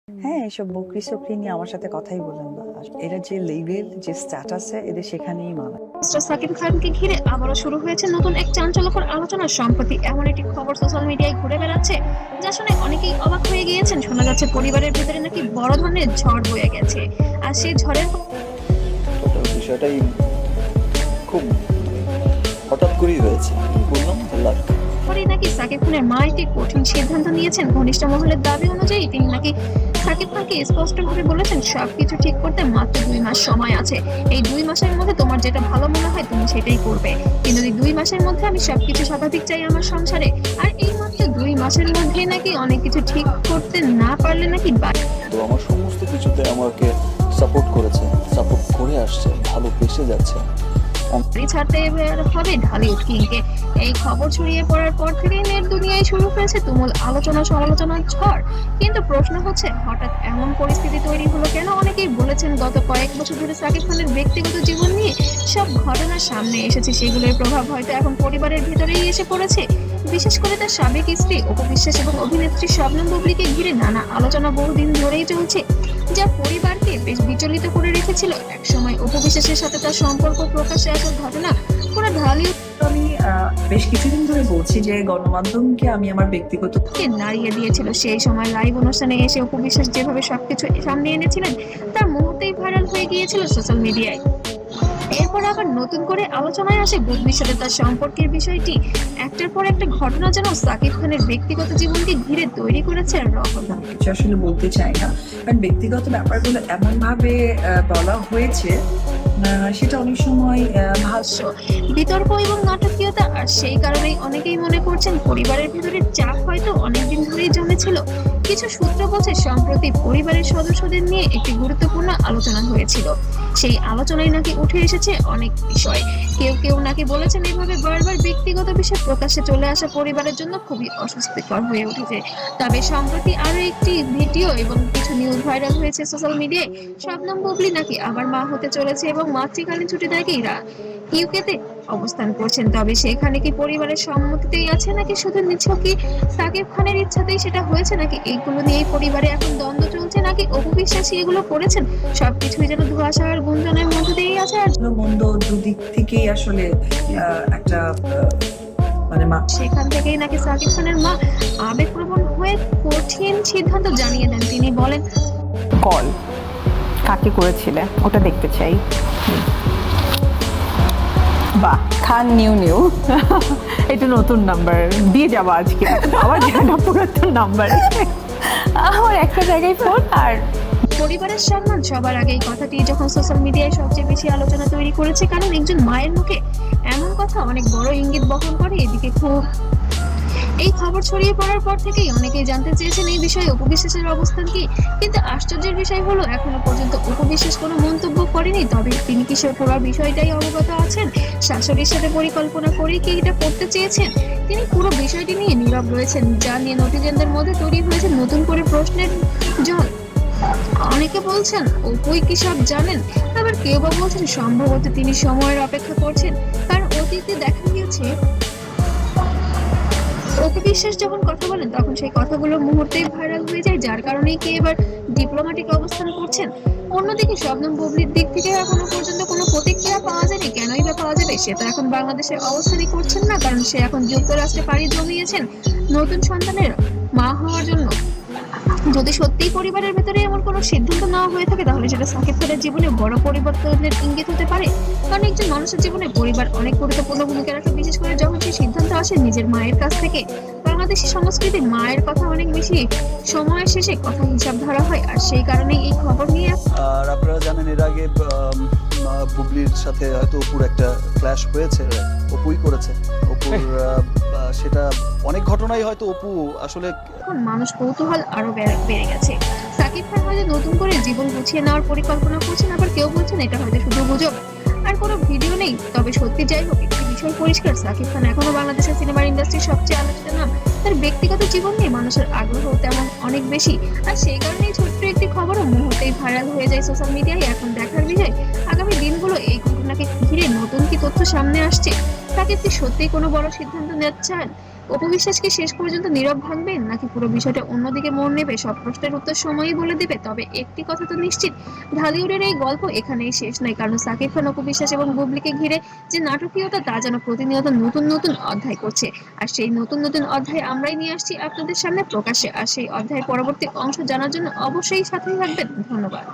হ্যাঁ, এসব বকরি-চকরি নিয়ে আমার সাথে কথাই বলেন না। আর এরা যে লেভেল, যে স্ট্যাটাসে এদের সেখানেই মানায়। মিস্টার সাকিব খানকে ঘিরে আবারও শুরু হয়েছে নতুন এক চাঞ্চল্যকর আলোচনা। সম্প্রতি এমন একটি খবর সোশ্যাল মিডিয়ায় ঘুরে বেড়াচ্ছে যা শুনে অনেকেই অবাক হয়ে গিয়েছেন। শোনা যাচ্ছে পরিবারের ভেতরে নাকি বড় ধরনের ঝড় বয়ে গেছে, আর সেই ঝড়ের টোটাল বিষয়টাই খুব হঠাৎ করেই হয়েছে। আমি বললাম যে লাক। পরেই নাকি সাকিব খানের মা একটি কঠিন সিদ্ধান্ত নিয়েছেন। ঘনিষ্ঠ মহলের দাবি অনুযায়ী তিনি নাকি সাকিব খানকে স্পষ্টভাবে বলেছেন সবকিছু ঠিক করতে মাত্র 2 মাস সময় আছে। এই 2 মাসের মধ্যে তোমার যেটা ভালো মনে হয় তুমি সেটাই করবে, কিন্তু এই 2 মাসের মধ্যে আমি সবকিছু স্বাভাবিক চাই আমার সংসারে। আর এই মাত্র 2 মাসের মধ্যেই নাকি অনেক কিছু ঠিক করতে না পারলে নাকি তো আমার সমস্ত কিছুতে আমাকে সাপোর্ট করেছে, সাপোর্ট করে আসছে, ভালোবেসে যাচ্ছে। বাড়ি ছাড়তে হবে ঢালিউড কিংকে। এই খবর ছড়িয়ে পড়ার পর থেকেই নেট দুনিয়ায় শুরু হয়েছে তুমুল আলোচনা সমালোচনার ঝড়। কিন্তু প্রশ্ন হচ্ছে হঠাৎ এমন পরিস্থিতি তৈরি হলো কেন? অনেকেই বলেছেন গত কয়েক বছর ধরে সাকিব খানের ব্যক্তিগত জীবন নিয়ে সব ঘটনা সামনে এসেছে, সেগুলোর প্রভাব হয়তো এখন পরিবারের ভিতরেই এসে পড়েছে। বিশেষ করে তার সাবেক স্ত্রী অপু বিশ্বাস এবং অভিনেত্রী শবনম বুবলীকে ঘিরে নানা আলোচনা বহুদিন ধরেই চলছে, যা পরিবারকে বেশ বিচলিত করে রেখেছিল। একসময় অপু বিশ্বাসের সাথে তার সম্পর্ক প্রকাশ্যে আসার ঘটনা পুরো ঢালিউড আমি বেশ কিছুদিন ধরে বলছি যে গণমাধ্যমকে আমি আমার ব্যক্তিগত কে নাড়িয়ে দিয়েছিল। সেই সময় লাইভ অনুষ্ঠানে এসে অপু বিশ্বাস যেভাবে সবকিছু সামনে এনেছিলেন তার মুহূর্তেই ভাইরাল হয়ে গিয়েছিল সোশ্যাল মিডিয়ায়। এরপর আবার নতুন করে আলোচনায় আসে বুবলির সাথে তার সম্পর্কের বিষয়টি। একটার পর একটা ঘটনা যেন সাকিব খানের ব্যক্তিগত জীবনকে ঘিরে তৈরি করেছে রহস্য। কিছু আসলে বলতে চাই না, কারণ ব্যক্তিগত ব্যাপারগুলো এমন ভাবে বলা হয়েছে সেটা অনেক সময় ভাষ্য, বিতর্ক এবং নাটকীয়তা। আর সেই কারণেই অনেকেই মনে করছেন পরিবারের ভিতরে চাপ হয়তো অনেকদিন ধরেই জমেছিল। কিছু সূত্র বলছে সম্প্রতি পরিবারের সদস্যদের নিয়ে একটি গুরুত্বপূর্ণ আলোচনা হয়েছিল। সেই আলোচনায় নাকি উঠে এসেছে অনেক বিষয়। কেউ কেউ নাকি বলেছেন এভাবে বারবার ব্যক্তিগত বিষয় প্রকাশ্যে চলে আসা পরিবারের জন্য খুবই অস্বস্তিকর হয়ে উঠেছে। তবে সম্প্রতি আরো একটি ভিডিও এবং কিছু নিউজ ভাইরাল হয়েছে সোশ্যাল মিডিয়ায়। শবনম বুবলী নাকি আবার মা হতে চলেছে এবং মাতৃকালীন ছুটি নাকি ইউকেতে অবস্থান করছেন। তবে সেখানে কি পরিবারের সম্মতিতেই আছে নাকি শুধু নিছকই সাকিব খানের ইচ্ছাতেই সেটা হয়েছে, নাকি এইগুলো নিয়েই পরিবারে এখন দ্বন্দ্ব চলছে, নাকি অপু বিশ্বাসী এগুলো করেছেন, সবকিছুই যেন ধোঁয়াশা আর গুঞ্জনের মধ্যে দিয়েই আছে। আর ভালো মন্দ দুদিক থেকেই আসলে একটা মানে সেখান থেকেই নাকি সাকিব খানের মা আবেগপ্রবণ হয়ে কঠিন সিদ্ধান্ত জানিয়ে দেন। তিনি বলেন, কল কাকে করেছিলে ওটা দেখতে চাই। বাহ, খান নিউ এটা নতুন নাম্বার দিয়ে যাবো আজকে। আবার জানা পুরাতন নাম্বার, আমার একটা জায়গায় ফোন। আর পরিবারের সম্মান সবার আগে, এই কথাটি যখন সোশ্যাল মিডিয়ায় সবচেয়ে বেশি আলোচনা তৈরি করেছে, কারণ একজন মায়ের মুখে এমন কথা অনেক বড় ইঙ্গিত বহন করে। এদিকে এই খবর ছড়িয়ে পড়ার পর থেকেই অনেকেই জানতে চেয়েছেন এই বিষয়ে অপু বিশ্বাসের অবস্থান কি। কিন্তু আশ্চর্যের বিষয় হলো এখনো পর্যন্ত অপু বিশ্বাস কোনো মন্তব্য করেনি। তবে তিনি কি সে পুরো বিষয়টাই অবগত আছেন? শাশুড়ির সাথে পরিকল্পনা করেই কি এটা করতে চেয়েছেন? তিনি পুরো বিষয়টি নিয়ে নীরব রয়েছেন, যা নিয়ে নেটিজেনদের মধ্যে তৈরি হয়েছে নতুন করে প্রশ্নের জল। অনেকে বলছেন অপুই কি সব জানেন, আবার কেউ বা বলছেন সম্ভবত তিনি সময়ের অপেক্ষা করছেন। কারণ অতীতে দেখা গিয়েছে অপু বিশ্বাস যখন কথা বলেন তখন সেই কথাগুলো মুহূর্তেই ভাইরাল হয়ে যায়, যার কারণেই কে এবার ডিপ্লোম্যাটিক অবস্থান করছেন। অন্যদিকে শবনম বুবলীর দিক থেকে এখনো পর্যন্ত কোনো প্রতিক্রিয়া পাওয়া যায়নি। কেনই বা পাওয়া যাবে? সে তো এখন বাংলাদেশের অবস্থানই করছেন না, কারণ সে এখন যুক্তরাষ্ট্রে পাড়ি জমিয়েছেন নতুন সন্তানের মা হওয়ার জন্য। যদি সত্যিই পরিবারের ভেতরে এমন কোনো সিদ্ধান্ত নেওয়া হয়ে থাকে তাহলে সেটা সাকিব খানের জীবনে বড় পরিবর্তনের ইঙ্গিত হতে পারে। কারণ একজন মানুষের জীবনে পরিবার অনেক গুরুত্বপূর্ণ ভূমিকা রাখে, বিশেষ করে যখন সেই সিদ্ধান্ত আসে নিজের মায়ের কাছ থেকে। বাংলাদেশি সংস্কৃতি মায়ের কথা অনেক বেশি সময়ের শেষে কথা হিসাব ধরা হয়, আর সেই কারণেই এই খবর নিয়ে। আর আপনারা জানেন এর আগে বুবলির সাথে হয়তো অপুর একটা ক্ল্যাশ হয়েছে, অপুই করেছে। অপুর সেটা অনেক ঘটনাই হয়তো অপু আসলে। এখন মানুষ কৌতূহল আরো বেড়ে গেছে। সাকিব খান হয়তো নতুন করে জীবন গুছিয়ে নেওয়ার পরিকল্পনা করছেন, আবার কেউ বলছেন এটা হয়তো শুধু গুজব আর কোনো ভিডিও নেই। তবে সত্যি যাই হোক, একটি বিষয় পরিষ্কার, সাকিব খান এখনো বাংলাদেশের সিনেমার ইন্ডাস্ট্রির সবচেয়ে আলোচিত নাম। তার ব্যক্তিগত জীবন নিয়ে মানুষের আগ্রহ তেমন অনেক বেশি, আর সেই কারণেই ছোট্ট একটি খবরও মুহূর্তেই ভাইরাল হয়ে যায় সোশ্যাল মিডিয়ায়। এখন দেখার বিষয় আগামী দিনগুলো এই ঘটনাকে ঘিরে নতুন কি তথ্য সামনে আসছে। সাকিব কি সত্যিই কোনো বড় সিদ্ধান্ত নিচ্ছেন, অপু বিশ্বাস কি শেষ পর্যন্ত নীরব ভাঙবেন, নাকি পুরো বিষয়টা অন্যদিকে মোড় নেবে? সব প্রশ্নের উত্তর সময়ই বলে দেবে। তবে একটি কথা তো নিশ্চিত, ঢালিউডের এই গল্প এখানেই শেষ নয়, কারণ সাকিব খান, অপু বিশ্বাস এবং বুবলিকে ঘিরে যে নাটকীয়তা, তা যেন প্রতিনিয়ত নতুন নতুন অধ্যায় করছে। আর সেই নতুন নতুন অধ্যায় আমরাই নিয়ে আসছি আপনাদের সামনে প্রকাশ্যে। আর সেই অধ্যায়ের পরবর্তী অংশ জানার জন্য অবশ্যই সাথেই থাকবেন। ধন্যবাদ।